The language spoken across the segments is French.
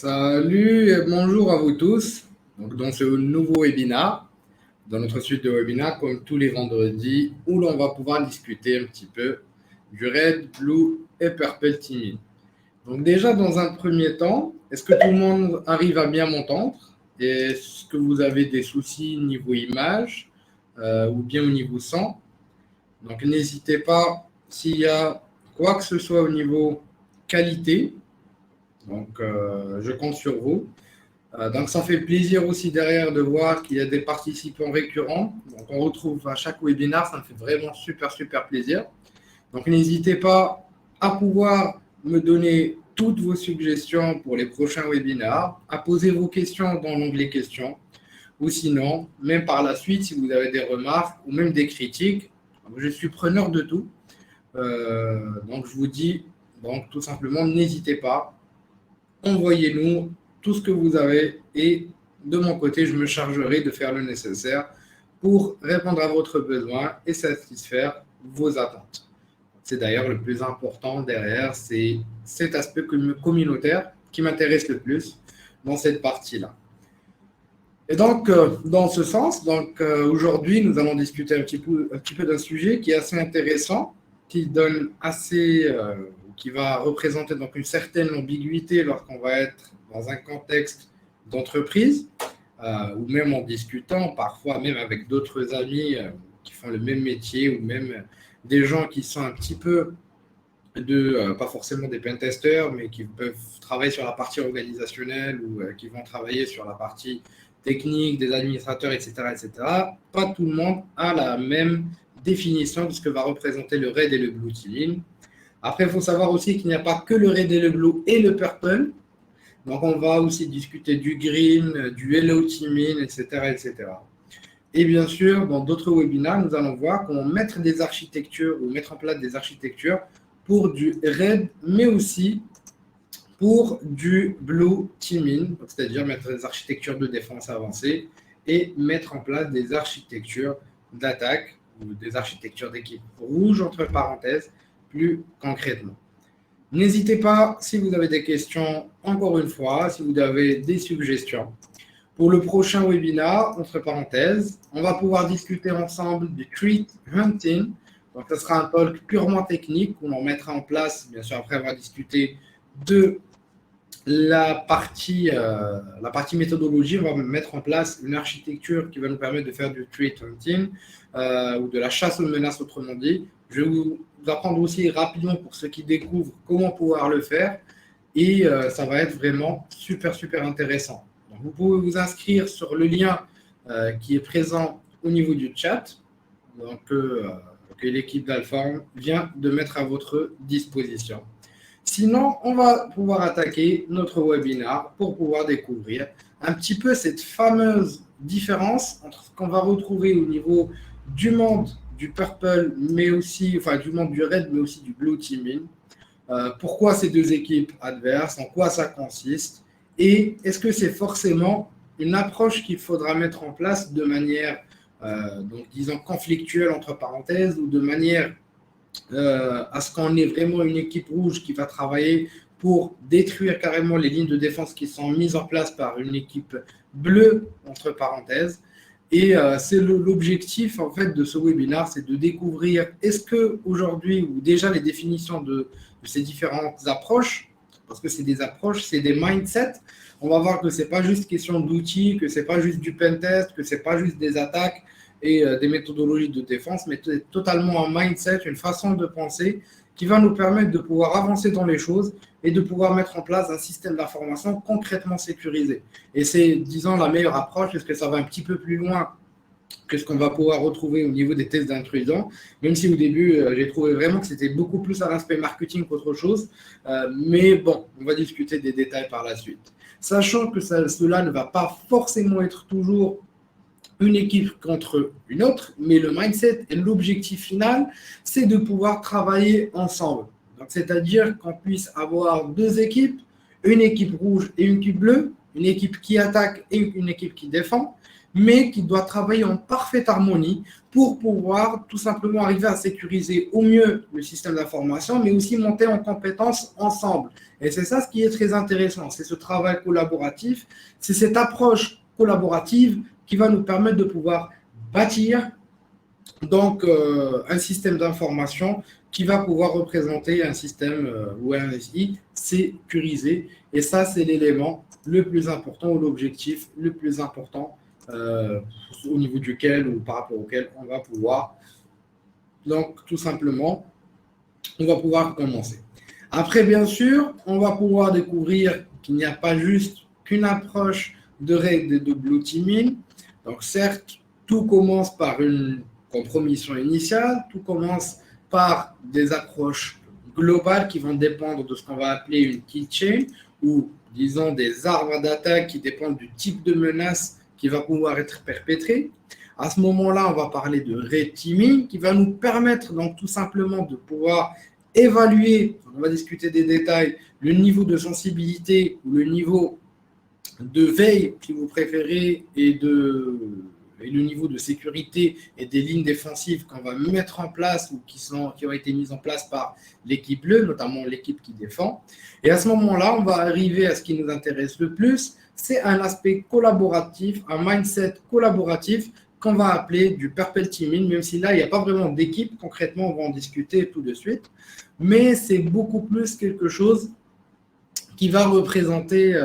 Salut et bonjour à vous tous. Donc, dans ce nouveau webinaire, dans notre suite de webinaires, comme tous les vendredis, où l'on va pouvoir discuter un petit peu du Red, Blue et Purple Teaming. Donc déjà, dans un premier temps, est-ce que tout le monde arrive à bien m'entendre? Est-ce que vous avez des soucis niveau image ou bien au niveau son? Donc n'hésitez pas s'il y a quoi que ce soit au niveau qualité. Donc je compte sur vous. Donc, ça fait plaisir aussi derrière de voir qu'il y a des participants récurrents. Donc, on retrouve à chaque webinaire, ça me fait vraiment super plaisir. Donc, n'hésitez pas à pouvoir me donner toutes vos suggestions pour les prochains webinaires, à poser vos questions dans l'onglet questions, ou sinon, même par la suite, si vous avez des remarques ou même des critiques, je suis preneur de tout. Donc, je vous dis, donc, tout simplement, n'hésitez pas, envoyez-nous tout ce que vous avez et de mon côté, je me chargerai de faire le nécessaire pour répondre à votre besoin et satisfaire vos attentes. C'est d'ailleurs le plus important derrière, c'est cet aspect communautaire qui m'intéresse le plus dans cette partie-là. Et donc, dans ce sens, aujourd'hui, nous allons discuter un petit peu d'un sujet qui est assez intéressant, qui va représenter donc une certaine ambiguïté lorsqu'on va être dans un contexte d'entreprise, ou même en discutant, parfois même avec d'autres amis qui font le même métier, ou même des gens qui sont un petit peu pas forcément des pentesters, mais qui peuvent travailler sur la partie organisationnelle ou qui vont travailler sur la partie technique, des administrateurs, etc., etc. Pas tout le monde a la même définition de ce que va représenter le red et le blue teaming. Après, il faut savoir aussi qu'il n'y a pas que le red et le blue et le purple. Donc, on va aussi discuter du green, du yellow teaming, etc., etc. Et bien sûr, dans d'autres webinaires, nous allons voir comment mettre des architectures ou mettre en place des architectures pour du red, mais aussi pour du blue teaming, c'est-à-dire mettre des architectures de défense avancées et mettre en place des architectures d'attaque ou des architectures d'équipe rouge, entre parenthèses, plus concrètement. N'hésitez pas, si vous avez des questions, encore une fois, si vous avez des suggestions. Pour le prochain webinaire, entre parenthèses, on va pouvoir discuter ensemble du threat hunting. Donc, ce sera un talk purement technique où on mettra en place, bien sûr, après avoir discuté de la partie méthodologie, on va mettre en place une architecture qui va nous permettre de faire du threat hunting ou de la chasse aux menaces, autrement dit. Je vais vous apprendre aussi rapidement pour ceux qui découvrent comment pouvoir le faire et ça va être vraiment super intéressant. Donc, vous pouvez vous inscrire sur le lien qui est présent au niveau du chat, donc, que l'équipe d'Alform vient de mettre à votre disposition. Sinon, on va pouvoir attaquer notre webinaire pour pouvoir découvrir un petit peu cette fameuse différence entre ce qu'on va retrouver au niveau du monde du purple, mais aussi, enfin, du monde du red, mais aussi du blue teaming. Pourquoi ces deux équipes adverses, en quoi ça consiste, et est-ce que c'est forcément une approche qu'il faudra mettre en place de manière, donc disons, conflictuelle, entre parenthèses, ou de manière à ce qu'on ait vraiment une équipe rouge qui va travailler pour détruire carrément les lignes de défense qui sont mises en place par une équipe bleue, entre parenthèses. Et c'est l'objectif en fait de ce webinaire, c'est de découvrir est-ce que aujourd'hui, ou déjà les définitions de ces différentes approches, parce que c'est des approches, c'est des mindsets, on va voir que ce n'est pas juste question d'outils, que ce n'est pas juste du pentest, que ce n'est pas juste des attaques et des méthodologies de défense, mais totalement un mindset, une façon de penser qui va nous permettre de pouvoir avancer dans les choses et de pouvoir mettre en place un système d'information concrètement sécurisé. Et c'est, disons, la meilleure approche, parce que ça va un petit peu plus loin que ce qu'on va pouvoir retrouver au niveau des tests d'intrusion, même si au début, j'ai trouvé vraiment que c'était beaucoup plus à l'aspect marketing qu'autre chose. Mais bon, on va discuter des détails par la suite. Sachant que cela ne va pas forcément être toujours une équipe contre une autre, mais le mindset et l'objectif final, c'est de pouvoir travailler ensemble. Donc, c'est-à-dire qu'on puisse avoir deux équipes, une équipe rouge et une équipe bleue, une équipe qui attaque et une équipe qui défend, mais qui doit travailler en parfaite harmonie pour pouvoir tout simplement arriver à sécuriser au mieux le système d'information, mais aussi monter en compétences ensemble. Et c'est ça ce qui est très intéressant, c'est ce travail collaboratif, c'est cette approche collaborative qui va nous permettre de pouvoir bâtir donc un système d'information qui va pouvoir représenter un système ou un SI sécurisé. Et ça, c'est l'élément le plus important ou l'objectif le plus important au niveau duquel ou par rapport auquel on va pouvoir, donc tout simplement, on va pouvoir commencer. Après, bien sûr, on va pouvoir découvrir qu'il n'y a pas juste qu'une approche de règles de blue teaming. Donc, certes, tout commence par une compromission initiale, tout commence par des approches globales qui vont dépendre de ce qu'on va appeler une key chain ou, disons, des arbres d'attaque qui dépendent du type de menace qui va pouvoir être perpétré. À ce moment-là, on va parler de red teaming qui va nous permettre donc tout simplement de pouvoir évaluer, on va discuter des détails, le niveau de sensibilité ou le niveau de veille, si vous préférez, et le niveau de sécurité et des lignes défensives qu'on va mettre en place ou qui ont été mises en place par l'équipe bleue, notamment l'équipe qui défend. Et à ce moment-là, on va arriver à ce qui nous intéresse le plus, c'est un aspect collaboratif, un mindset collaboratif qu'on va appeler du purple teaming, même si là, il n'y a pas vraiment d'équipe. Concrètement, on va en discuter tout de suite. Mais c'est beaucoup plus quelque chose qui va représenter,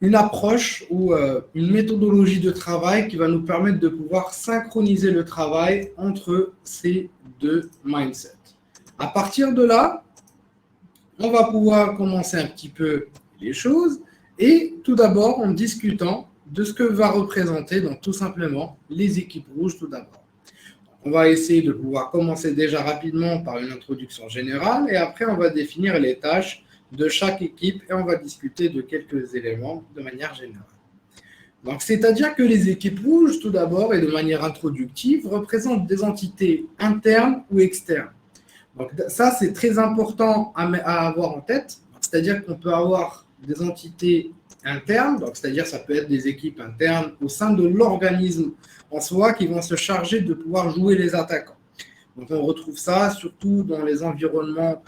une approche ou une méthodologie de travail qui va nous permettre de pouvoir synchroniser le travail entre ces deux mindsets. À partir de là, on va pouvoir commencer un petit peu les choses et tout d'abord en discutant de ce que va représenter donc tout simplement les équipes rouges tout d'abord. On va essayer de pouvoir commencer déjà rapidement par une introduction générale et après on va définir les tâches de chaque équipe et on va discuter de quelques éléments de manière générale. Donc, c'est-à-dire que les équipes rouges, tout d'abord, et de manière introductive, représentent des entités internes ou externes. Donc, ça, c'est très important à avoir en tête. C'est-à-dire qu'on peut avoir des entités internes, donc c'est-à-dire ça peut être des équipes internes au sein de l'organisme en soi qui vont se charger de pouvoir jouer les attaquants. Donc, on retrouve ça surtout dans les environnements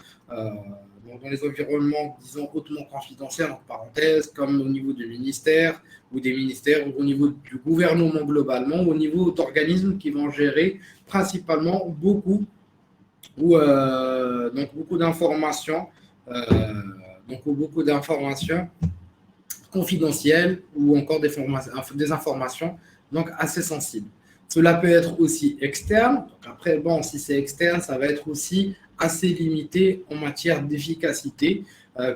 disons, hautement confidentiels, en parenthèse, comme au niveau du ministère ou des ministères, ou au niveau du gouvernement globalement, au niveau d'organismes qui vont gérer principalement beaucoup d'informations, confidentielles ou encore des informations donc assez sensibles. Cela peut être aussi externe. Donc après, bon, si c'est externe, ça va être aussi assez limité en matière d'efficacité,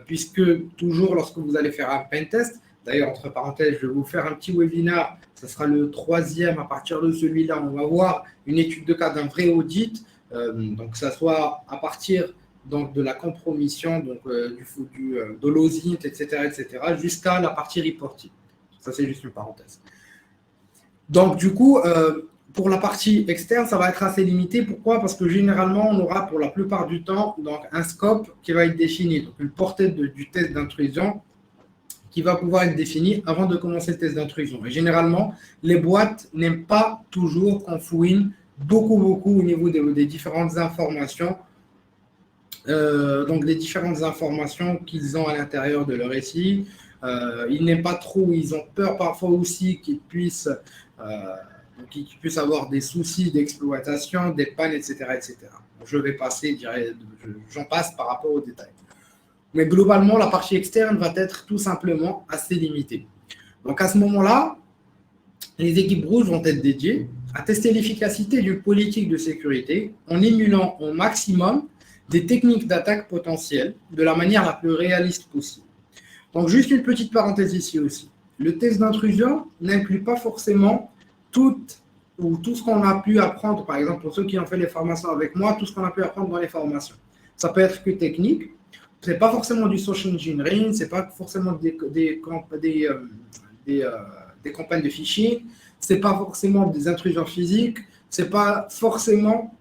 puisque toujours lorsque vous allez faire un pentest, d'ailleurs, entre parenthèses, je vais vous faire un petit webinaire, ce sera le 3e, à partir de celui-là, on va voir une étude de cas d'un vrai audit, donc que ça soit à partir donc, de la compromission, donc, de l'OSINT, etc., jusqu'à la partie reporting. Ça, c'est juste une parenthèse. Donc, du coup, pour la partie externe, ça va être assez limité. Pourquoi? Parce que généralement, on aura pour la plupart du temps donc, un scope qui va être défini, donc une portée du test d'intrusion qui va pouvoir être définie avant de commencer le test d'intrusion. Et généralement, les boîtes n'aiment pas toujours qu'on fouine beaucoup au niveau des différentes informations. Donc, les différentes informations qu'ils ont à l'intérieur de leur SI. Ils n'aiment pas trop, ils ont peur parfois aussi qu'ils puissent avoir des soucis d'exploitation, des pannes, etc. Je vais passer, j'en passe par rapport aux détails. Mais globalement, la partie externe va être tout simplement assez limitée. Donc à ce moment-là, les équipes rouges vont être dédiées à tester l'efficacité d'une politique de sécurité en émulant au maximum des techniques d'attaque potentielles de la manière la plus réaliste possible. Donc juste une petite parenthèse ici aussi. Le test d'intrusion n'inclut pas forcément tout ce qu'on a pu apprendre, par exemple, pour ceux qui ont fait les formations avec moi, tout ce qu'on a pu apprendre dans les formations. Ça peut être que technique, ce n'est pas forcément du social engineering, ce n'est pas forcément des campagnes de phishing, ce n'est pas forcément des intrusions physiques, ce n'est pas forcément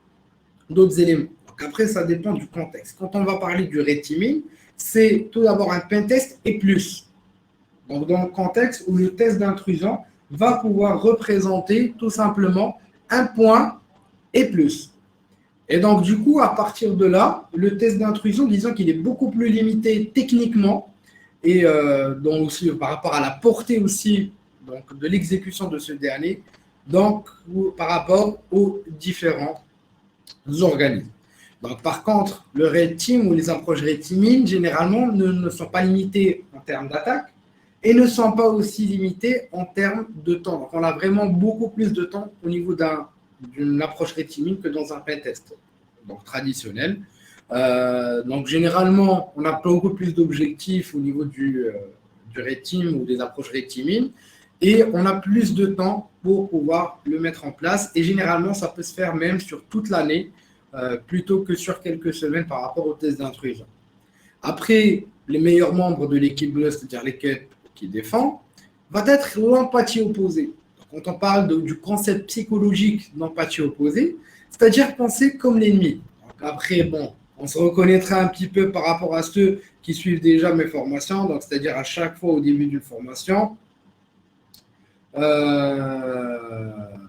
d'autres éléments. Donc après, ça dépend du contexte. Quand on va parler du red teaming, c'est tout d'abord un pentest et plus. Donc, dans le contexte où le test d'intrusion va pouvoir représenter tout simplement un point et plus. Et donc, du coup, à partir de là, le test d'intrusion, disons qu'il est beaucoup plus limité techniquement et donc aussi par rapport à la portée aussi donc, de l'exécution de ce dernier, donc par rapport aux différents organismes. Donc, par contre, le red team ou les approches red teaming, généralement, ne sont pas limitées en termes d'attaque et ne sont pas aussi limitées en termes de temps. Donc, on a vraiment beaucoup plus de temps au niveau d'une approche red teaming que dans un pentest donc traditionnel. Donc, généralement, on a beaucoup plus d'objectifs au niveau du red team ou des approches red teaming et on a plus de temps pour pouvoir le mettre en place. Et généralement, ça peut se faire même sur toute l'année plutôt que sur quelques semaines par rapport au test d'intrusion. Après, les meilleurs membres de l'équipe bleue, c'est-à-dire l'équipe qui défend, va être l'empathie opposée. Quand on parle du concept psychologique d'empathie opposée, c'est-à-dire penser comme l'ennemi. Après, bon, on se reconnaîtra un petit peu par rapport à ceux qui suivent déjà mes formations, donc c'est-à-dire à chaque fois au début d'une formation,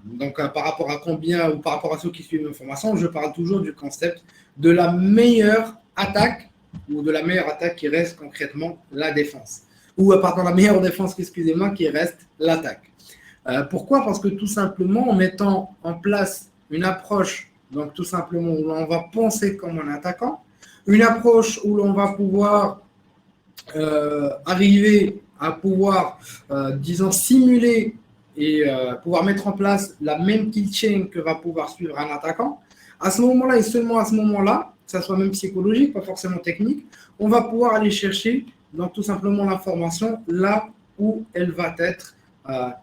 donc par rapport à combien ou par rapport à ceux qui suivent mes formations, je parle toujours du concept de la meilleure attaque ou de la meilleure attaque qui reste concrètement la défense. Ou pardon, la meilleure défense, excusez-moi, qui reste l'attaque. Pourquoi? Parce que tout simplement, en mettant en place une approche, donc tout simplement où l'on va penser comme un attaquant, une approche où l'on va pouvoir arriver à pouvoir, disons, simuler et pouvoir mettre en place la même kill chain que va pouvoir suivre un attaquant, à ce moment-là et seulement à ce moment-là, que ça soit même psychologique, pas forcément technique, on va pouvoir aller chercher donc tout simplement l'information là où elle va être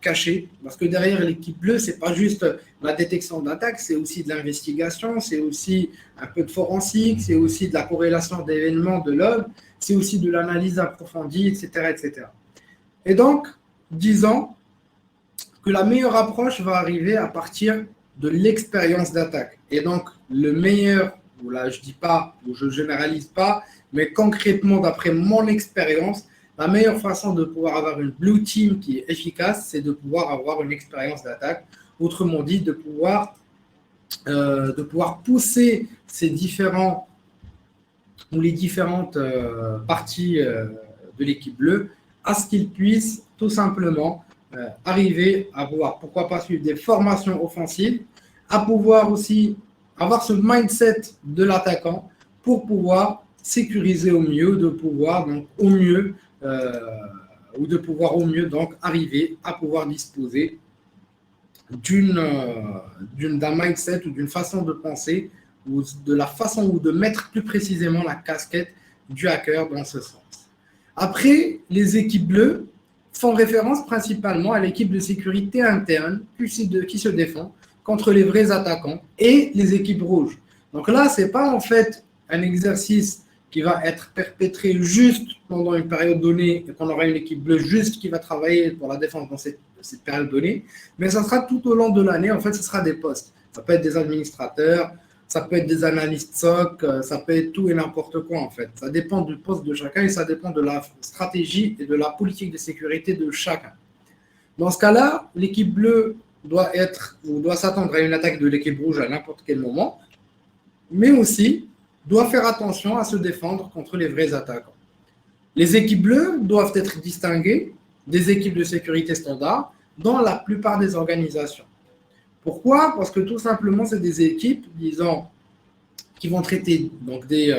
cachée. Parce que derrière l'équipe bleue, ce n'est pas juste la détection d'attaque, c'est aussi de l'investigation, c'est aussi un peu de forensique, c'est aussi de la corrélation d'événements de log, c'est aussi de l'analyse approfondie, etc., etc. Et donc, disons que la meilleure approche va arriver à partir de l'expérience d'attaque. Et donc, le meilleur, là je ne dis pas, ou je ne généralise pas, mais concrètement, d'après mon expérience, la meilleure façon de pouvoir avoir une blue team qui est efficace, c'est de pouvoir avoir une expérience d'attaque. Autrement dit, de pouvoir pousser ces différents ou les différentes parties de l'équipe bleue à ce qu'ils puissent tout simplement arriver à pouvoir, pourquoi pas suivre des formations offensives, à pouvoir aussi avoir ce mindset de l'attaquant pour pouvoir sécuriser au mieux, de pouvoir donc au mieux donc arriver à pouvoir disposer d'un mindset ou d'une façon de penser ou de la façon ou de mettre plus précisément la casquette du hacker dans ce sens. Après, les équipes bleues font référence principalement à l'équipe de sécurité interne qui se défend contre les vrais attaquants et les équipes rouges. Donc là, ce n'est pas en fait un exercice qui va être perpétré juste pendant une période donnée et qu'on aura une équipe bleue juste qui va travailler pour la défense dans cette période donnée, mais ça sera tout au long de l'année. En fait, ce sera des postes. Ça peut être des administrateurs, ça peut être des analystes SOC, ça peut être tout et n'importe quoi en fait. Ça dépend du poste de chacun et ça dépend de la stratégie et de la politique de sécurité de chacun. Dans ce cas-là, l'équipe bleue doit s'attendre à une attaque de l'équipe rouge à n'importe quel moment, mais aussi doit faire attention à se défendre contre les vrais attaquants. Les équipes bleues doivent être distinguées des équipes de sécurité standard dans la plupart des organisations. Pourquoi? Parce que tout simplement, c'est des équipes, disons, qui vont traiter donc, des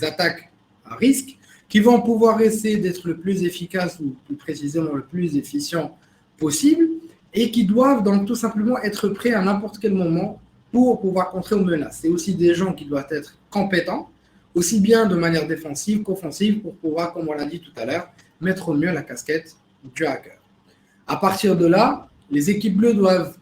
attaques à risque, qui vont pouvoir essayer d'être le plus efficace ou plus précisément le plus efficient possible et qui doivent donc tout simplement être prêts à n'importe quel moment pour pouvoir contrer aux menaces. C'est aussi des gens qui doivent être compétents, aussi bien de manière défensive qu'offensive, pour pouvoir, comme on l'a dit tout à l'heure, mettre au mieux la casquette du hacker. À partir de là, les équipes bleues doivent,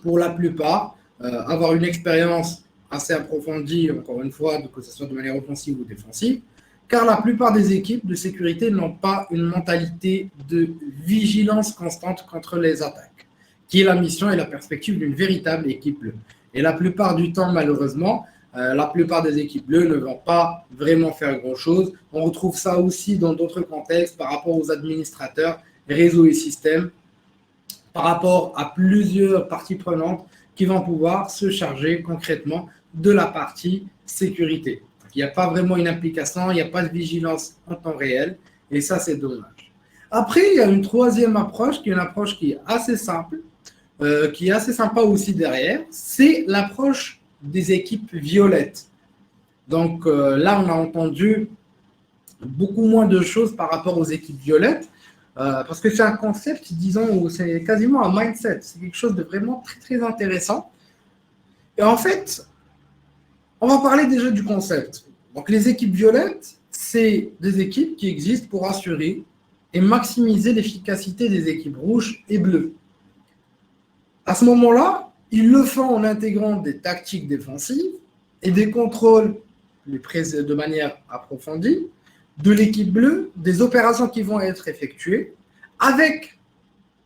pour la plupart, avoir une expérience assez approfondie, encore une fois, que ce soit de manière offensive ou défensive, car la plupart des équipes de sécurité n'ont pas une mentalité de vigilance constante contre les attaques, qui est la mission et la perspective d'une véritable équipe bleue. Et la plupart du temps, malheureusement, La plupart des équipes bleues ne vont pas vraiment faire grand-chose. On retrouve ça aussi dans d'autres contextes par rapport aux administrateurs, réseaux et systèmes, par rapport à plusieurs parties prenantes qui vont pouvoir se charger concrètement de la partie sécurité. Il n'y a pas vraiment une implication, il n'y a pas de vigilance en temps réel, et ça, c'est dommage. Après, il y a une troisième approche, qui est une approche qui est assez simple, qui est assez sympa aussi derrière, c'est l'approche des équipes violettes. Donc là, on a entendu beaucoup moins de choses par rapport aux équipes violettes, parce que c'est un concept, disons, c'est quasiment un mindset. C'est quelque chose de vraiment très, très intéressant. Et en fait, on va parler déjà du concept. Donc, les équipes violettes, c'est des équipes qui existent pour assurer et maximiser l'efficacité des équipes rouges et bleues. À ce moment-là, ils le font en intégrant des tactiques défensives et des contrôles de manière approfondie de l'équipe bleue, des opérations qui vont être effectuées avec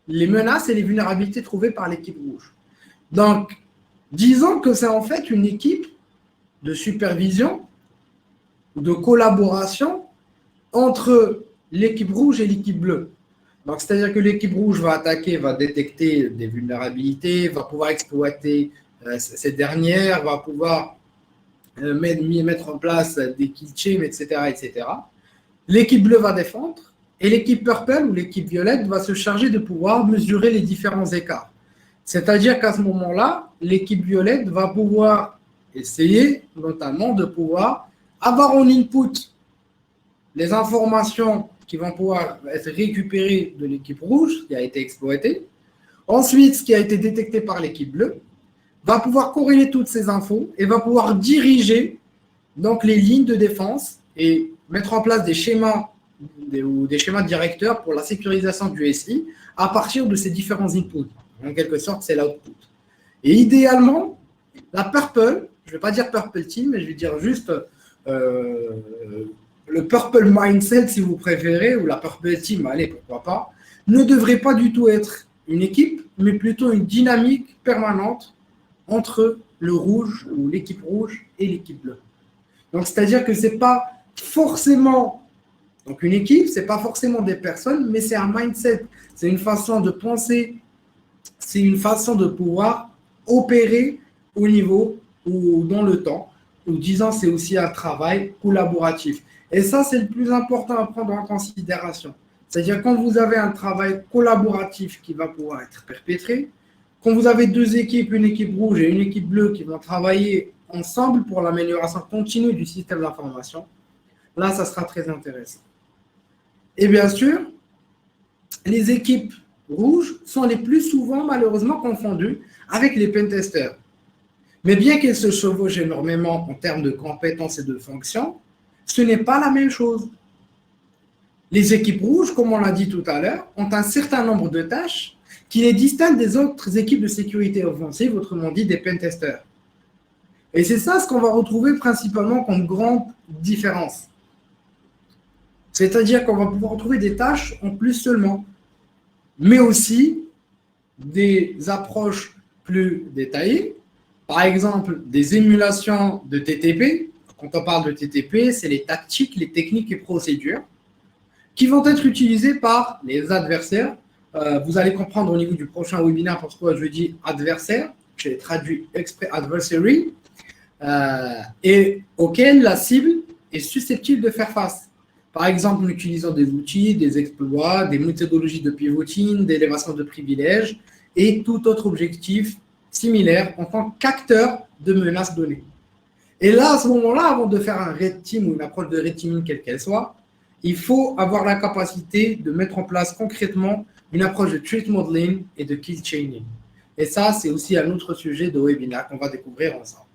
les menaces et les vulnérabilités trouvées par l'équipe rouge. Donc, disons que c'est en fait une équipe de supervision, de collaboration entre l'équipe rouge et l'équipe bleue. Donc, c'est-à-dire que l'équipe rouge va attaquer, va détecter des vulnérabilités, va pouvoir exploiter ces dernières, va pouvoir mettre en place des kill chains, etc., etc. L'équipe bleue va défendre et l'équipe purple ou l'équipe violette va se charger de pouvoir mesurer les différents écarts. C'est-à-dire qu'à ce moment-là, l'équipe violette va pouvoir essayer notamment de pouvoir avoir en input les informations qui vont pouvoir être récupérées de l'équipe rouge qui a été exploitée. Ensuite, ce qui a été détecté par l'équipe bleue va pouvoir corréler toutes ces infos et va pouvoir diriger donc les lignes de défense et mettre en place des schémas ou des schémas directeurs pour la sécurisation du SI à partir de ces différents inputs. En quelque sorte, c'est l'output. Et idéalement, la purple, je ne vais pas dire purple team, mais je vais dire juste le purple mindset, si vous préférez, ou la purple team, allez, pourquoi pas, ne devrait pas du tout être une équipe, mais plutôt une dynamique permanente entre le rouge ou l'équipe rouge et l'équipe bleue. Donc, c'est-à-dire que ce n'est pas forcément donc une équipe, ce n'est pas forcément des personnes, mais c'est un mindset, c'est une façon de penser, c'est une façon de pouvoir opérer au niveau ou dans le temps, ou disant c'est aussi un travail collaboratif. Et ça, c'est le plus important à prendre en considération. C'est-à-dire quand vous avez un travail collaboratif qui va pouvoir être perpétré, quand vous avez deux équipes, une équipe rouge et une équipe bleue qui vont travailler ensemble pour l'amélioration continue du système d'information, là, ça sera très intéressant. Et bien sûr, les équipes rouges sont les plus souvent malheureusement confondues avec les pentesters. Mais bien qu'elles se chevauchent énormément en termes de compétences et de fonctions, ce n'est pas la même chose. Les équipes rouges, comme on l'a dit tout à l'heure, ont un certain nombre de tâches qui les distinguent des autres équipes de sécurité offensive, autrement dit des pentesters. Et c'est ça ce qu'on va retrouver principalement comme grande différence. C'est-à-dire qu'on va pouvoir retrouver des tâches en plus seulement, mais aussi des approches plus détaillées. Par exemple, des émulations de TTP. Quand on parle de TTP, c'est les tactiques, les techniques et procédures qui vont être utilisées par les adversaires. Vous allez comprendre au niveau du prochain webinaire pourquoi je dis adversaire. J'ai traduit exprès adversary, et auquel la cible est susceptible de faire face. Par exemple, en utilisant des outils, des exploits, des méthodologies de pivoting, d'élévation de privilèges et tout autre objectif similaire en tant qu'acteur de menaces données. Et là, à ce moment-là, avant de faire un red team ou une approche de red teaming quelle qu'elle soit, il faut avoir la capacité de mettre en place concrètement une approche de threat modeling et de kill chaining. Et ça, c'est aussi un autre sujet de webinaire qu'on va découvrir ensemble.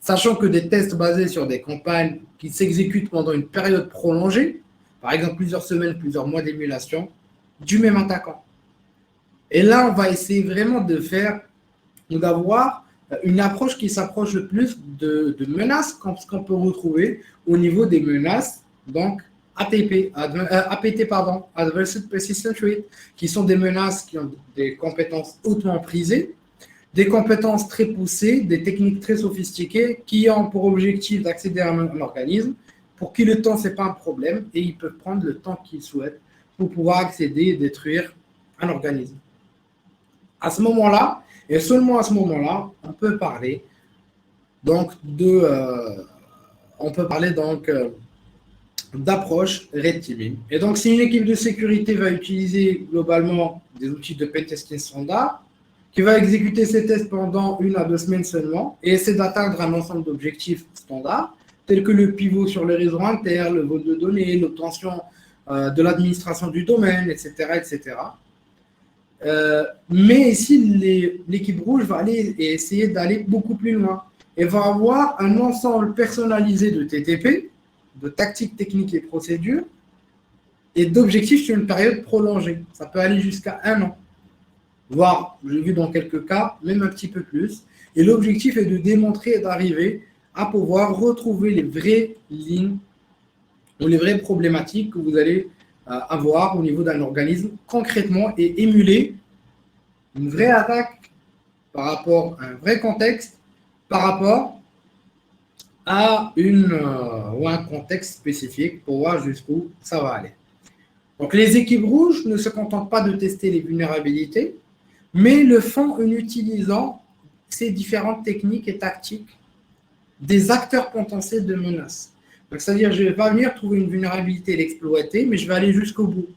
Sachant que des tests basés sur des campagnes qui s'exécutent pendant une période prolongée, par exemple plusieurs semaines, plusieurs mois d'émulation, du même attaquant. Et là, on va essayer vraiment de faire ou d'avoir une approche qui s'approche le plus de menaces qu'on peut retrouver au niveau des menaces, donc APT, Advanced Persistent Threat, qui sont des menaces qui ont des compétences hautement prisées, des compétences très poussées, des techniques très sophistiquées qui ont pour objectif d'accéder à un organisme, pour qui le temps, ce n'est pas un problème et ils peuvent prendre le temps qu'ils souhaitent pour pouvoir accéder et détruire un organisme. À ce moment-là, et seulement à ce moment-là, on peut parler donc d'approche red teaming. Et donc, si une équipe de sécurité va utiliser globalement des outils de pentesting standard, qui va exécuter ces tests pendant 1 à 2 semaines seulement et essayer d'atteindre un ensemble d'objectifs standards, tels que le pivot sur les réseaux internes, le vol de données, l'obtention de l'administration du domaine, etc. etc. Mais ici, l'équipe rouge va aller et essayer d'aller beaucoup plus loin et va avoir un ensemble personnalisé de TTP, de tactiques, techniques et procédures, et d'objectifs sur une période prolongée. Ça peut aller jusqu'à 1 an, voire, j'ai vu dans quelques cas, même un petit peu plus. Et l'objectif est de démontrer et d'arriver à pouvoir retrouver les vraies lignes ou les vraies problématiques que vous allez avoir au niveau d'un organisme concrètement et émuler une vraie attaque par rapport à un vrai contexte, par rapport à ou un contexte spécifique pour voir jusqu'où ça va aller. Donc, les équipes rouges ne se contentent pas de tester les vulnérabilités, mais le font en utilisant ces différentes techniques et tactiques des acteurs potentiels de menaces. Donc, c'est-à-dire, je ne vais pas venir trouver une vulnérabilité et l'exploiter, mais je vais aller jusqu'au bout.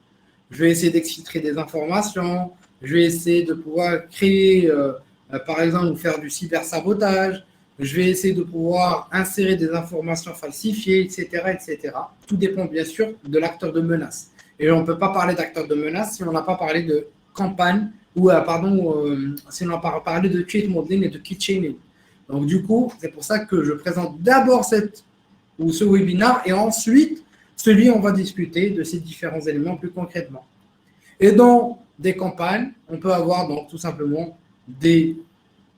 Je vais essayer d'exfiltrer des informations, je vais essayer de pouvoir créer, par exemple, ou faire du cybersabotage, je vais essayer de pouvoir insérer des informations falsifiées, etc., etc. Tout dépend bien sûr de l'acteur de menace. Et on ne peut pas parler d'acteur de menace si on n'a pas parlé de campagne ou, si on n'a pas parlé de threat modeling et de key chaining. Donc, du coup, c'est pour ça que je présente d'abord ce webinaire et ensuite, on va discuter de ces différents éléments plus concrètement. Et dans des campagnes, on peut avoir donc tout simplement des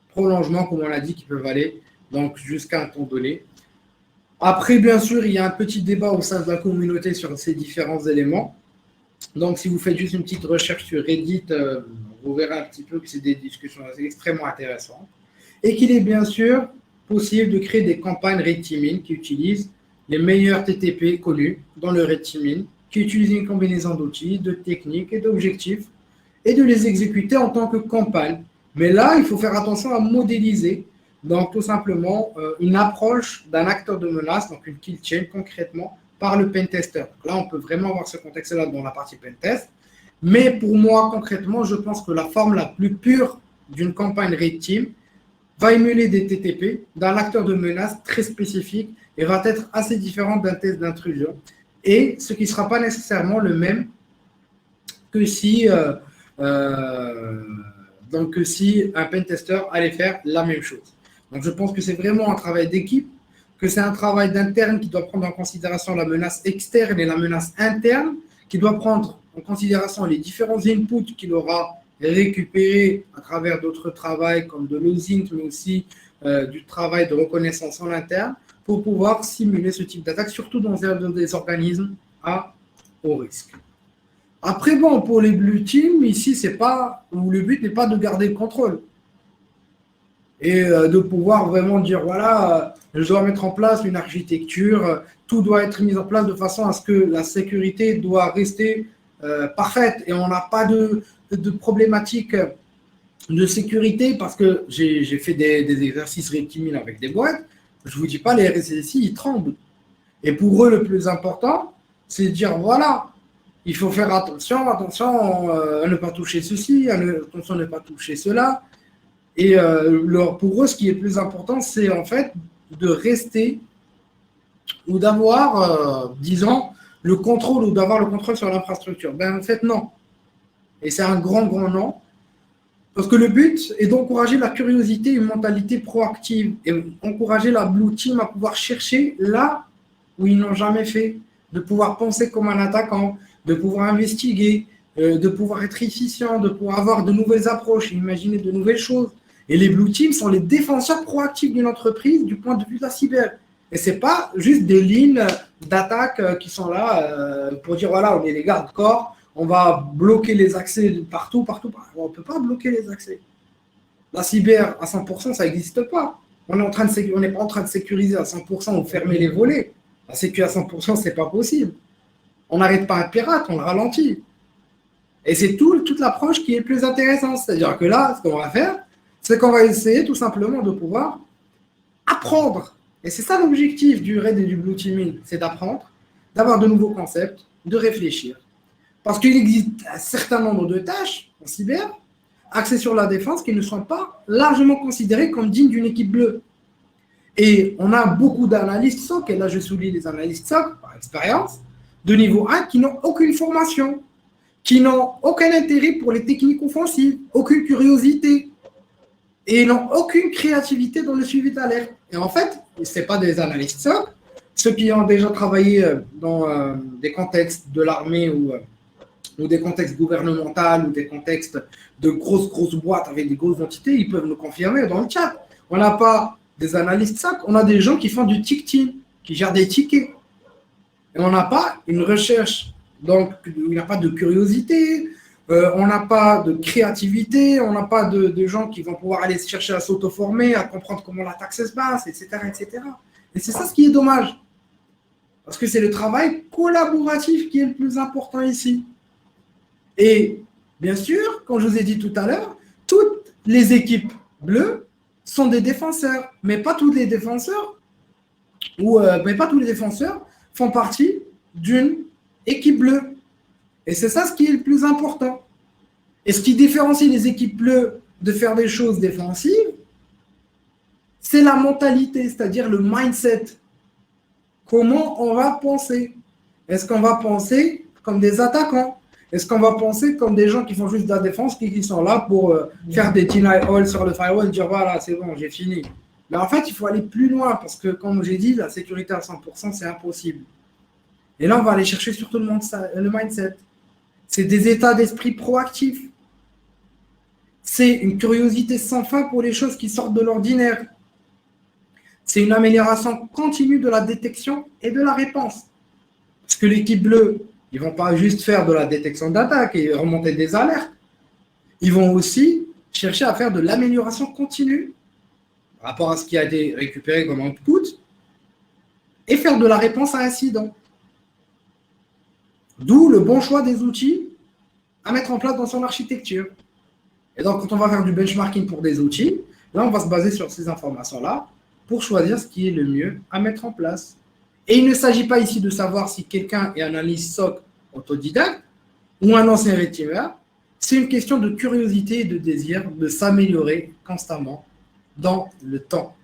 prolongements, comme on l'a dit, qui peuvent aller donc jusqu'à un temps donné. Après, bien sûr, il y a un petit débat au sein de la communauté sur ces différents éléments. Donc, si vous faites juste une petite recherche sur Reddit, vous verrez un petit peu que c'est des discussions extrêmement intéressantes. Et qu'il est bien sûr possible de créer des campagnes red teaming qui utilisent les meilleurs TTP connus dans le red teaming, qui utilisent une combinaison d'outils, de techniques et d'objectifs, et de les exécuter en tant que campagne. Mais là, il faut faire attention à modéliser, donc tout simplement une approche d'un acteur de menace, donc une kill chain concrètement, par le pentester. Là, on peut vraiment voir ce contexte-là dans la partie pentest. Mais pour moi, concrètement, je pense que la forme la plus pure d'une campagne red team va émuler des TTP d'un acteur de menace très spécifique et va être assez différent d'un test d'intrusion. Et ce qui ne sera pas nécessairement le même que si un pentester allait faire la même chose. Donc, je pense que c'est vraiment un travail d'équipe, que c'est un travail d'interne qui doit prendre en considération la menace externe et la menace interne, qui doit prendre en considération les différents inputs qu'il aura récupérés à travers d'autres travaux comme de l'OSINT, mais aussi du travail de reconnaissance en interne, pour pouvoir simuler ce type d'attaque, surtout dans des organismes à haut risque. Après, bon, pour les blue teams, ici, le but n'est pas de garder le contrôle et de pouvoir vraiment dire, voilà, je dois mettre en place une architecture, tout doit être mis en place de façon à ce que la sécurité doit rester parfaite et on n'a pas de problématique de sécurité parce que j'ai fait des exercices red teaming avec des boîtes. Je ne vous dis pas, les RSSI, ils tremblent. Et pour eux, le plus important, c'est de dire, voilà, il faut faire attention à ne pas toucher ceci, attention à ne pas toucher cela. Et pour eux, ce qui est plus important, c'est en fait de rester ou d'avoir, disons, le contrôle ou d'avoir le contrôle sur l'infrastructure. Ben, en fait, non. Et c'est un grand, grand non. Parce que le but est d'encourager la curiosité, une mentalité proactive et encourager la blue team à pouvoir chercher là où ils n'ont jamais fait, de pouvoir penser comme un attaquant, de pouvoir investiguer, de pouvoir être efficient, de pouvoir avoir de nouvelles approches, imaginer de nouvelles choses. Et les blue teams sont les défenseurs proactifs d'une entreprise du point de vue de la cyber. Et ce n'est pas juste des lignes d'attaque qui sont là pour dire voilà, on est les garde-corps, on va bloquer les accès partout. On ne peut pas bloquer les accès. La cyber à 100%, ça n'existe pas. On n'est pas en train de sécuriser à 100% ou fermer les volets. La sécu à 100%, ce n'est pas possible. On n'arrête pas un pirate, on le ralentit. Et c'est toute l'approche qui est plus intéressante. C'est-à-dire que là, ce qu'on va faire, c'est qu'on va essayer tout simplement de pouvoir apprendre. Et c'est ça l'objectif du RAID et du Blue Teaming, c'est d'apprendre, d'avoir de nouveaux concepts, de réfléchir. Parce qu'il existe un certain nombre de tâches en cyber axées sur la défense qui ne sont pas largement considérées comme dignes d'une équipe bleue. Et on a beaucoup d'analystes SOC, et là je souligne les analystes SOC par expérience, de niveau 1 qui n'ont aucune formation, qui n'ont aucun intérêt pour les techniques offensives, aucune curiosité, et n'ont aucune créativité dans le suivi d'alerte. Et en fait, ce n'est pas des analystes SOC, ceux qui ont déjà travaillé dans des contextes de l'armée ou des contextes gouvernementaux ou des contextes de grosses boîtes avec des grosses entités, ils peuvent nous confirmer dans le chat. On n'a pas des analystes SOC, on a des gens qui font du ticketing, qui gèrent des tickets. Et on n'a pas une recherche, donc il n'y a pas de curiosité, on n'a pas de créativité, on n'a pas de gens qui vont pouvoir aller chercher à s'auto-former, à comprendre comment l'attaque se passe, etc., etc. Et c'est ça ce qui est dommage. Parce que c'est le travail collaboratif qui est le plus important ici. Et bien sûr, comme je vous ai dit tout à l'heure, toutes les équipes bleues sont des défenseurs, mais pas tous les défenseurs, mais pas tous les défenseurs font partie d'une équipe bleue. Et c'est ça ce qui est le plus important. Et ce qui différencie les équipes bleues de faire des choses défensives, c'est la mentalité, c'est-à-dire le mindset. Comment on va penser? Est-ce qu'on va penser comme des attaquants? Est-ce qu'on va penser comme des gens qui font juste de la défense, qui sont là pour faire des deny all sur le firewall et dire voilà, c'est bon, j'ai fini. Mais en fait, il faut aller plus loin parce que, comme j'ai dit, la sécurité à 100%, c'est impossible. Et là, on va aller chercher surtout le mindset. C'est des états d'esprit proactifs. C'est une curiosité sans fin pour les choses qui sortent de l'ordinaire. C'est une amélioration continue de la détection et de la réponse. Parce que l'équipe bleue, ils ne vont pas juste faire de la détection d'attaque et remonter des alertes. Ils vont aussi chercher à faire de l'amélioration continue par rapport à ce qui a été récupéré comme output et faire de la réponse à incident. D'où le bon choix des outils à mettre en place dans son architecture. Et donc, quand on va faire du benchmarking pour des outils, là, on va se baser sur ces informations-là pour choisir ce qui est le mieux à mettre en place. Et il ne s'agit pas ici de savoir si quelqu'un est un analyste SOC autodidacte ou un ancien red teamer. C'est une question de curiosité et de désir de s'améliorer constamment dans le temps.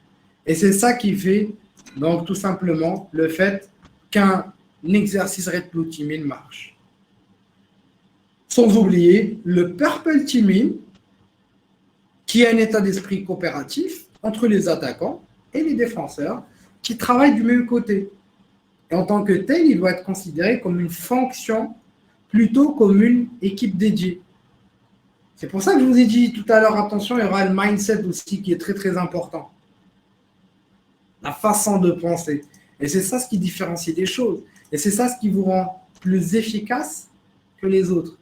Et c'est ça qui fait, donc, tout simplement, le fait qu'un exercice Red Blue Teaming marche. Sans oublier le Purple Teaming, qui est un état d'esprit coopératif entre les attaquants et les défenseurs qui travaillent du même côté. Et en tant que tel, il doit être considéré comme une fonction plutôt comme une équipe dédiée. C'est pour ça que je vous ai dit tout à l'heure, attention, il y aura le mindset aussi qui est très très important. La façon de penser. Et c'est ça ce qui différencie des choses. Et c'est ça ce qui vous rend plus efficace que les autres.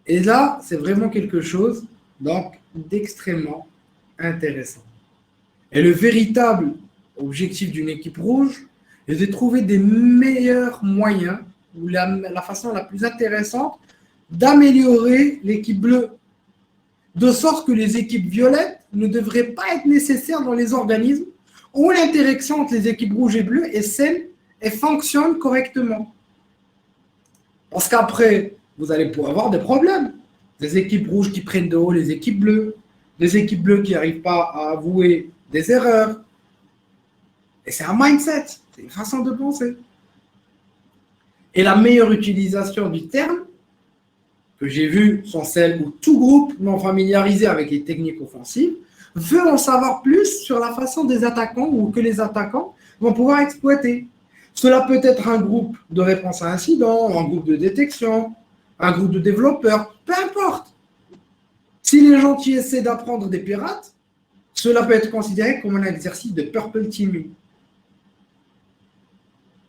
Et là, c'est vraiment quelque chose donc d'extrêmement intéressant. Et le véritable objectif d'une équipe rouge est de trouver des meilleurs moyens ou la façon la plus intéressante d'améliorer l'équipe bleue, de sorte que les équipes violettes ne devraient pas être nécessaires dans les organismes où l'interaction entre les équipes rouges et bleues est saine et fonctionne correctement. Parce qu'après, vous allez pouvoir avoir des problèmes. Des équipes rouges qui prennent de haut les équipes bleues, des équipes bleues qui n'arrivent pas à avouer des erreurs. Et c'est un mindset, c'est une façon de penser. Et la meilleure utilisation du terme que j'ai vu sont celles où tout groupe non familiarisé avec les techniques offensives veut en savoir plus sur la façon des attaquants ou que les attaquants vont pouvoir exploiter. Cela peut être un groupe de réponse à incident, un groupe de détection, un groupe de développeurs, peu importe. Si les gens qui essaient d'apprendre des pirates, cela peut être considéré comme un exercice de purple teaming.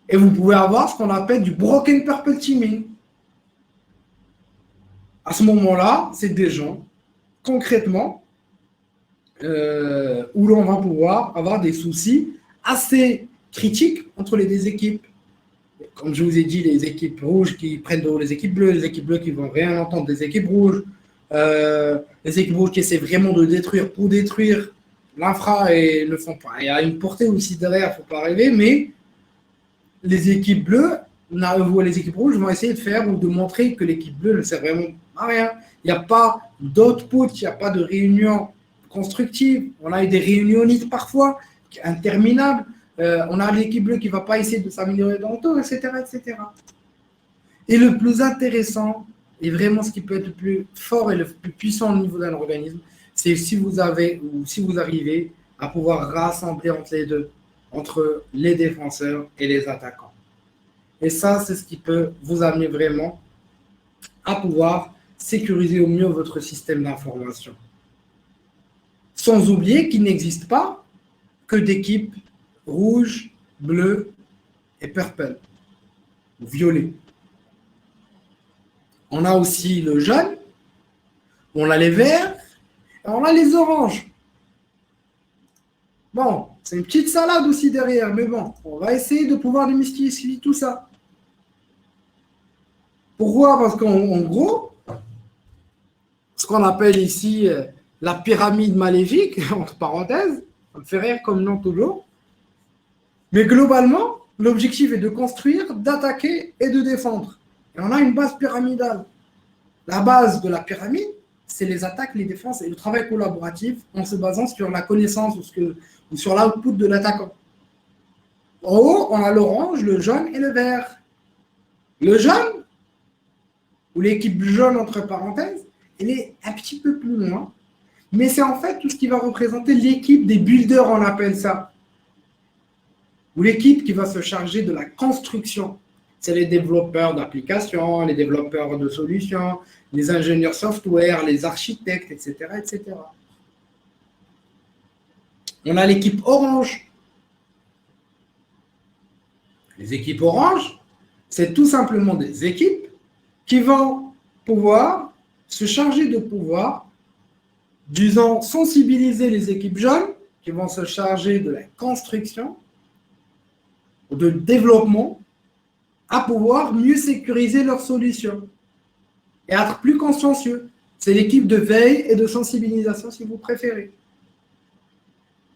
Et vous pouvez avoir ce qu'on appelle du broken purple teaming. À ce moment-là, c'est des gens, concrètement, où l'on va pouvoir avoir des soucis assez critiques entre les deux équipes. Comme je vous ai dit, les équipes rouges qui prennent de haut les équipes bleues qui vont rien entendre des équipes rouges, les équipes rouges qui essaient vraiment de détruire pour détruire l'infra et ne font pas. Il y a une portée aussi derrière, il ne faut pas rêver, mais les équipes bleues, les équipes rouges vont essayer de faire ou de montrer que l'équipe bleue ne sert vraiment à rien. Il n'y a pas d'output, il n'y a pas de réunion constructive. On a eu des réunionites parfois, interminables. On a l'équipe bleue qui ne va pas essayer de s'améliorer dans le temps, etc., etc. Et le plus intéressant, et vraiment ce qui peut être le plus fort et le plus puissant au niveau d'un organisme, c'est si vous arrivez à pouvoir rassembler entre les défenseurs et les attaquants. Et ça, c'est ce qui peut vous amener vraiment à pouvoir sécuriser au mieux votre système d'information. Sans oublier qu'il n'existe pas que d'équipes rouge, bleu et purple, violet. On a aussi le jaune, on a les verts et on a les oranges. Bon, c'est une petite salade aussi derrière, mais bon, on va essayer de pouvoir démystifier tout ça. Pourquoi? Parce qu'en gros, ce qu'on appelle ici la pyramide maléfique, entre parenthèses, ça me fait rire comme nom toujours, mais globalement, l'objectif est de construire, d'attaquer et de défendre. Et on a une base pyramidale. La base de la pyramide, c'est les attaques, les défenses et le travail collaboratif en se basant sur la connaissance ou sur l'output de l'attaquant. En haut, on a l'orange, le jaune et le vert. Le jaune, ou l'équipe jaune entre parenthèses, elle est un petit peu plus loin, mais c'est en fait tout ce qui va représenter l'équipe des builders, on appelle ça. Ou l'équipe qui va se charger de la construction. C'est les développeurs d'applications, les développeurs de solutions, les ingénieurs software, les architectes, etc., etc. On a l'équipe orange. Les équipes orange, c'est tout simplement des équipes qui vont pouvoir se charger de pouvoir, disons, sensibiliser les équipes jeunes, qui vont se charger de la construction, de développement, à pouvoir mieux sécuriser leurs solutions et être plus consciencieux. C'est l'équipe de veille et de sensibilisation, si vous préférez.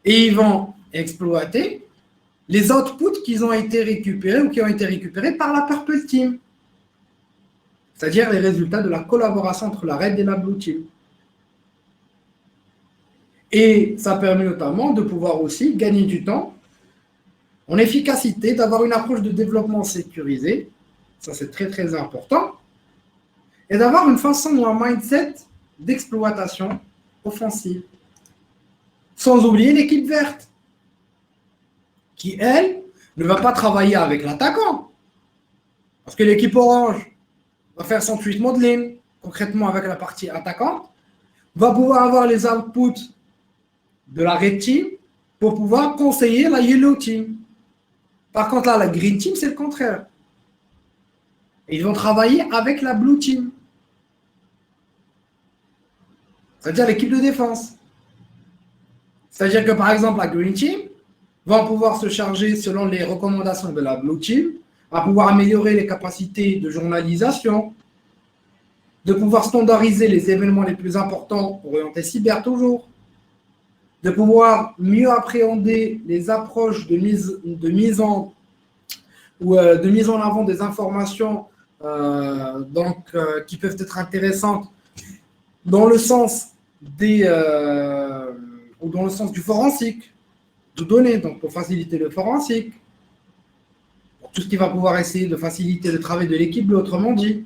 Et ils vont exploiter les outputs qui ont été récupérés ou qui ont été récupérés par la Purple Team, c'est-à-dire les résultats de la collaboration entre la Red et la Blue Team. Et ça permet notamment de pouvoir aussi gagner du temps en efficacité, d'avoir une approche de développement sécurisée, ça c'est très très important, et d'avoir une façon ou un mindset d'exploitation offensive. Sans oublier l'équipe verte, qui elle ne va pas travailler avec l'attaquant, parce que l'équipe orange va faire son tweet modeling, concrètement avec la partie attaquante, va pouvoir avoir les outputs de la Red Team pour pouvoir conseiller la Yellow Team. Par contre, là, la Green Team, c'est le contraire. Ils vont travailler avec la Blue Team. C'est-à-dire l'équipe de défense. C'est-à-dire que, par exemple, la Green Team va pouvoir se charger, selon les recommandations de la Blue Team, à pouvoir améliorer les capacités de journalisation, de pouvoir standardiser les événements les plus importants orientés cyber toujours, de pouvoir mieux appréhender les approches de mise en avant des informations qui peuvent être intéressantes dans le sens du forensique, de données, donc pour faciliter le forensique, pour tout ce qui va pouvoir essayer de faciliter le travail de l'équipe, autrement dit.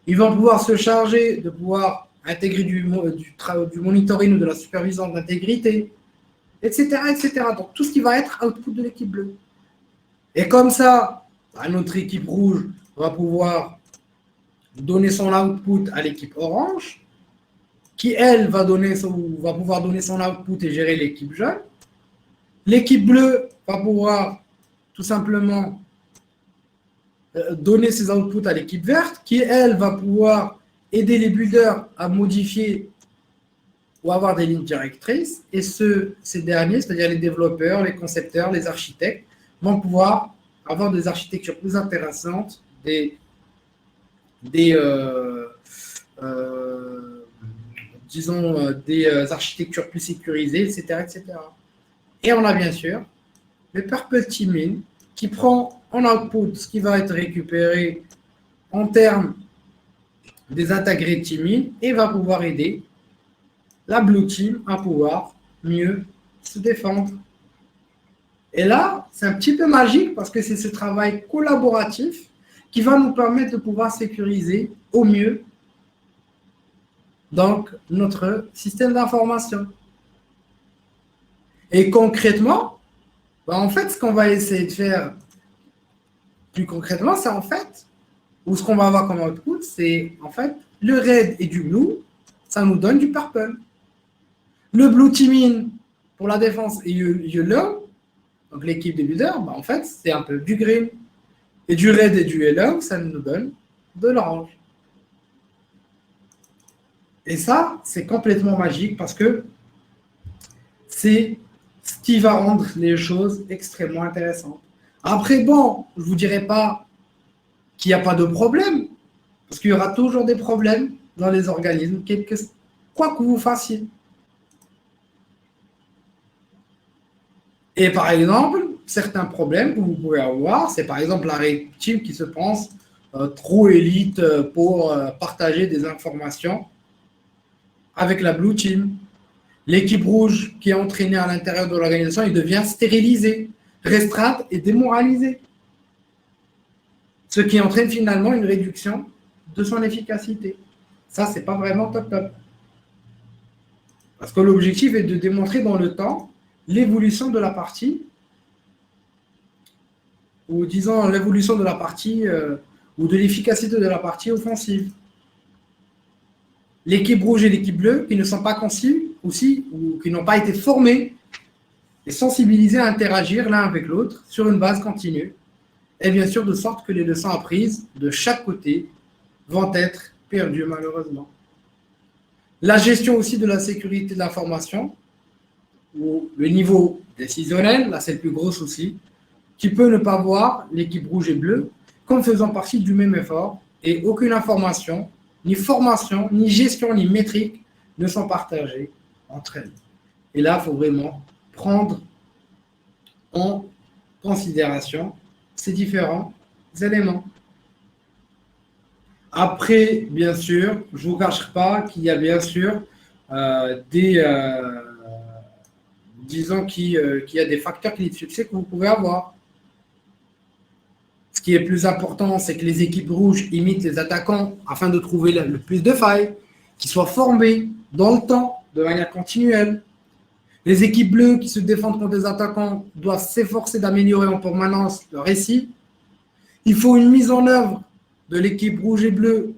Ils vont pouvoir se charger de pouvoir intégrer du monitoring ou de la supervision d'intégrité, etc., etc. Donc, tout ce qui va être output de l'équipe bleue. Et comme ça, notre équipe rouge va pouvoir donner son output à l'équipe orange, qui, elle, va pouvoir donner son output et gérer l'équipe jaune. L'équipe bleue va pouvoir tout simplement donner ses outputs à l'équipe verte, qui, elle, va pouvoir aider les builders à modifier ou avoir des lignes directrices. Et ces derniers, c'est-à-dire les développeurs, les concepteurs, les architectes, vont pouvoir avoir des architectures plus intéressantes, des architectures plus sécurisées, etc., etc. Et on a bien sûr le purple teaming qui prend en output ce qui va être récupéré en termes des attaques red teaming et va pouvoir aider la blue team à pouvoir mieux se défendre. Et là, c'est un petit peu magique parce que c'est ce travail collaboratif qui va nous permettre de pouvoir sécuriser au mieux donc notre système d'information. Et concrètement, en fait, ce qu'on va essayer de faire plus concrètement, c'est en fait, ou ce qu'on va avoir comme output, c'est en fait le red et du blue, ça nous donne du purple. Le blue teaming pour la défense et yellow, donc l'équipe des builders, en fait, c'est un peu du green. Et du red et du yellow, ça nous donne de l'orange. Et ça, c'est complètement magique parce que c'est ce qui va rendre les choses extrêmement intéressantes. Après, bon, je ne vous dirai pas qu'il n'y a pas de problème, parce qu'il y aura toujours des problèmes dans les organismes, quoi que vous fassiez. Et par exemple, certains problèmes que vous pouvez avoir, c'est par exemple la red team qui se pense trop élite pour partager des informations avec la blue team. L'équipe rouge qui est entraînée à l'intérieur de l'organisation, il devient stérilisé, restreinte et démoralisé. Ce qui entraîne finalement une réduction de son efficacité. Ça, c'est pas vraiment top. Parce que l'objectif est de démontrer dans le temps l'évolution de la partie, ou disons l'évolution de la partie, ou de l'efficacité de la partie offensive. L'équipe rouge et l'équipe bleue qui ne sont pas conçues aussi, ou qui n'ont pas été formées et sensibilisées à interagir l'un avec l'autre sur une base continue. Et bien sûr, de sorte que les leçons apprises de chaque côté vont être perdues malheureusement. La gestion aussi de la sécurité de l'information, ou le niveau décisionnel, là c'est le plus gros souci, qui peut ne pas voir l'équipe rouge et bleue comme faisant partie du même effort et aucune information, ni formation, ni gestion, ni métrique ne sont partagées entre elles. Et là, il faut vraiment prendre en considération ces différents éléments. Après, bien sûr, je ne vous cacherai pas qu'il y a bien sûr disons qu'il y a des facteurs clés de succès que vous pouvez avoir. Ce qui est plus important, c'est que les équipes rouges imitent les attaquants afin de trouver le plus de failles, qui soient formés dans le temps, de manière continuelle. Les équipes bleues qui se défendent contre les attaquants doivent s'efforcer d'améliorer en permanence leur récit. Il faut une mise en œuvre de l'équipe rouge et bleue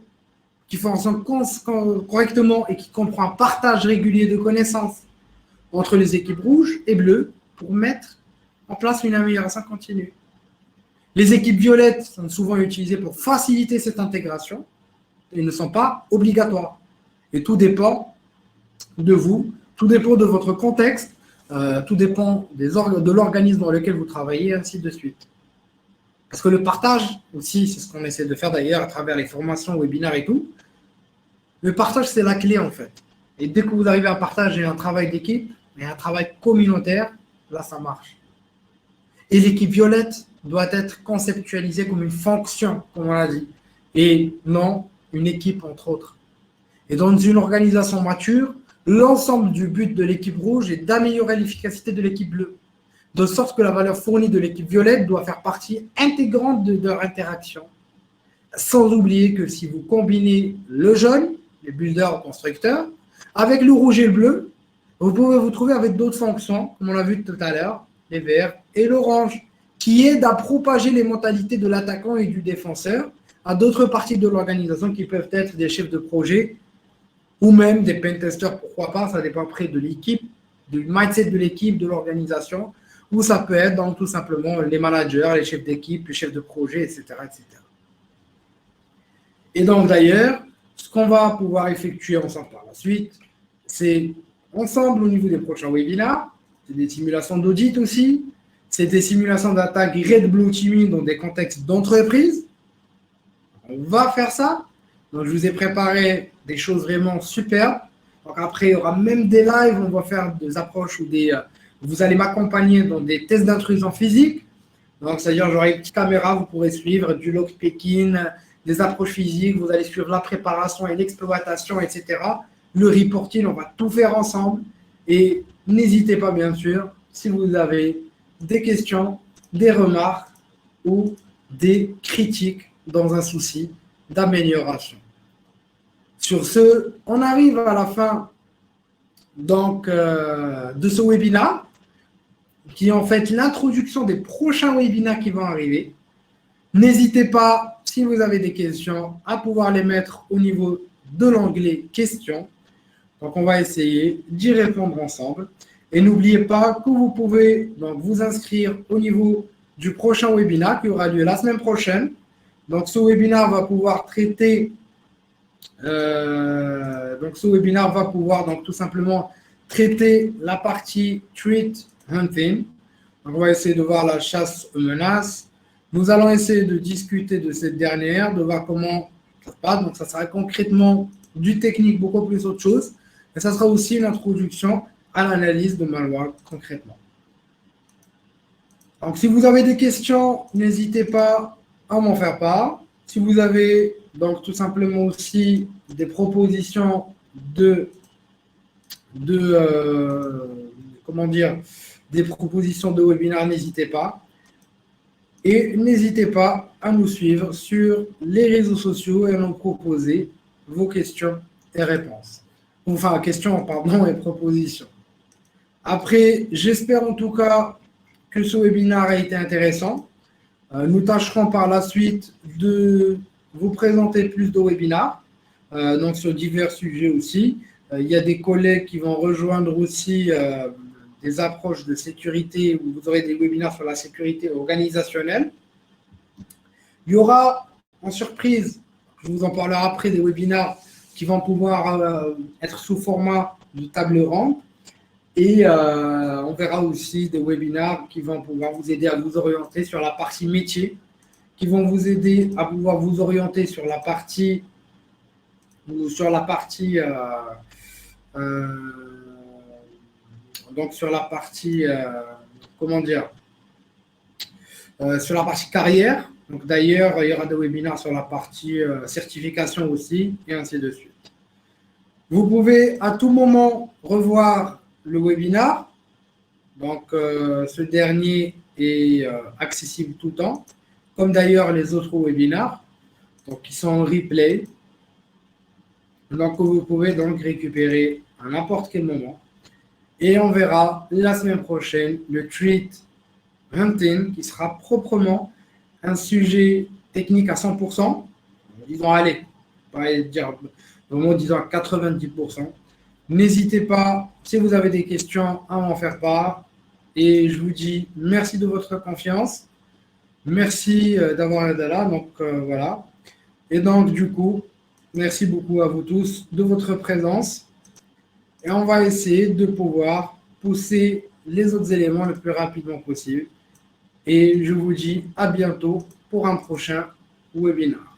qui fonctionne correctement et qui comprend un partage régulier de connaissances entre les équipes rouges et bleues pour mettre en place une amélioration continue. Les équipes violettes sont souvent utilisées pour faciliter cette intégration et ne sont pas obligatoires. Et tout dépend de vous, tout dépend de votre contexte, tout dépend de l'organisme dans lequel vous travaillez, et ainsi de suite. Parce que le partage aussi, c'est ce qu'on essaie de faire d'ailleurs à travers les formations, webinaires et tout. Le partage, c'est la clé en fait. Et dès que vous arrivez à partager un travail d'équipe et un travail communautaire, là, ça marche. Et l'équipe violette doit être conceptualisée comme une fonction, comme on l'a dit, et non une équipe, entre autres. Et dans une organisation mature, l'ensemble du but de l'équipe rouge est d'améliorer l'efficacité de l'équipe bleue, de sorte que la valeur fournie de l'équipe violette doit faire partie intégrante de leur interaction. Sans oublier que si vous combinez le jaune, les builders constructeurs, avec le rouge et le bleu, vous pouvez vous trouver avec d'autres fonctions, comme on l'a vu tout à l'heure, les verts et l'orange, qui aident à propager les mentalités de l'attaquant et du défenseur à d'autres parties de l'organisation qui peuvent être des chefs de projet ou même des pentesters, pourquoi pas, ça dépend après de l'équipe, du mindset de l'équipe, de l'organisation, ou ça peut être donc tout simplement les managers, les chefs d'équipe, les chefs de projet, etc., etc. Et donc d'ailleurs, ce qu'on va pouvoir effectuer ensemble par la suite, c'est ensemble au niveau des prochains webinaires. C'est des simulations d'audit aussi. C'est des simulations d'attaque Red Blue Teaming dans des contextes d'entreprise. On va faire ça. Donc, je vous ai préparé des choses vraiment superbes. Donc, après, il y aura même des lives. On va faire des approches ou vous allez m'accompagner dans des tests d'intrusion physique. Donc, c'est-à-dire, j'aurai une petite caméra, vous pourrez suivre du lockpicking, des approches physiques. Vous allez suivre la préparation et l'exploitation, etc. Le reporting, on va tout faire ensemble. Et n'hésitez pas, bien sûr, si vous avez des questions, des remarques ou des critiques dans un souci d'amélioration. Sur ce, on arrive à la fin donc, de ce webinaire qui est en fait l'introduction des prochains webinaires qui vont arriver. N'hésitez pas, si vous avez des questions, à pouvoir les mettre au niveau de l'onglet questions. Donc, on va essayer d'y répondre ensemble. Et n'oubliez pas que vous pouvez donc, vous inscrire au niveau du prochain webinaire qui aura lieu la semaine prochaine. Donc, ce webinaire va pouvoir traiter, tout simplement traiter la partie Threat Hunting. Donc, on va essayer de voir la chasse aux menaces. Nous allons essayer de discuter de cette dernière, de voir comment ça se passe. Donc, ça sera concrètement du technique, beaucoup plus autre chose. Et ça sera aussi une introduction à l'analyse de malware concrètement. Donc, si vous avez des questions, n'hésitez pas à m'en faire part. Si vous avez donc tout simplement aussi des propositions des propositions de webinaire, n'hésitez pas. Et n'hésitez pas à nous suivre sur les réseaux sociaux et à nous proposer vos questions et réponses. Enfin, questions, pardon, et propositions. Après, j'espère en tout cas que ce webinaire a été intéressant. Nous tâcherons par la suite de vous présenter plus de webinaires, donc sur divers sujets aussi. Il y a des collègues qui vont rejoindre aussi des approches de sécurité où vous aurez des webinaires sur la sécurité organisationnelle. Il y aura en surprise, je vous en parlerai après, des webinaires qui vont pouvoir être sous format de table ronde. Et on verra aussi des webinaires qui vont pouvoir vous aider à vous orienter sur la partie métier, qui vont vous aider à pouvoir vous orienter sur la partie, sur la partie carrière. Donc d'ailleurs, il y aura des webinaires sur la partie certification aussi, et ainsi de suite. Vous pouvez à tout moment revoir le webinaire. Donc, ce dernier est accessible tout le temps, comme d'ailleurs les autres webinaires, donc qui sont en replay. Donc, vous pouvez donc récupérer à n'importe quel moment. Et on verra la semaine prochaine le Threat Hunting, qui sera proprement un sujet technique à 100%. Disons, allez, pas dire, au moins disons à 90%. N'hésitez pas, si vous avez des questions, à m'en faire part. Et je vous dis merci de votre confiance. Merci d'avoir été là. Donc, voilà. Et donc, du coup, merci beaucoup à vous tous de votre présence. Et on va essayer de pouvoir pousser les autres éléments le plus rapidement possible. Et je vous dis à bientôt pour un prochain webinaire.